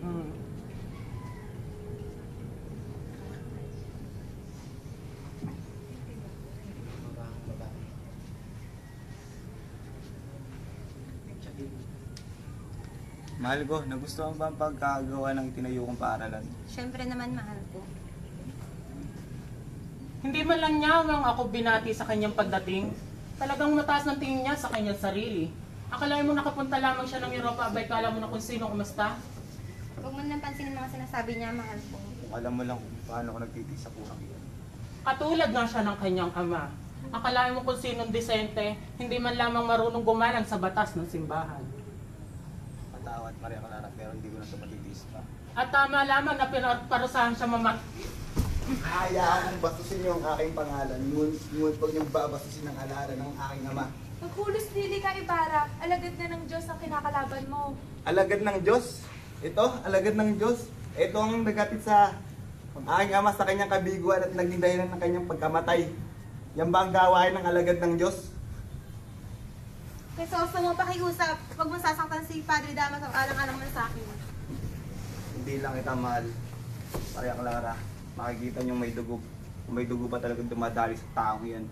Mahal ko, nagustuhan ba ang pagkagawa ng itinayo kong paaralan? Siyempre naman, mahal ko. Hindi man lang niya ang ako binati sa kanyang pagdating. Talagang mataas ng tingin niya sa kanyang sarili. Akalain mo nakapunta lamang siya ng Europa, abay kala mo na kung sino kumusta? Huwag mo nang pansinin mga sinasabi niya, mahal ko. Kung alam mo lang kung paano ako nagtitis sa kurang iyon. Katulad nga siya ng kanyang ama. Akalain mo kung sinong disente, hindi man lamang marunong gumalang sa batas ng simbahan. Patawad, Maria Clara, pero hindi ko na ito matitis pa. At tama lamang na parusahan siya Hayaan kong bastusin niyo ang aking pangalan, ngunit huwag niyong babastusin ang alaala ng aking ama. Maghulos dili ka, Ibarra. Alagad na ng Diyos ang kinakalaban mo. Alagad ng Diyos? Ito, alagad ng Diyos. Ito ang nagkatid sa aking ama sa kanyang kabiguan at naging dahilan ng kanyang pagkamatay. Yan ba ang gawain ng alagad ng Diyos? Kaysa gusto mo pakiusap, huwag mo sasaktan si Padre Damas ang alang-alang mo sa akin. Hindi lang kita mahal, Maria Clara. Makikita niyong may dugo. May dugo pa talagang dumadali sa taong yan.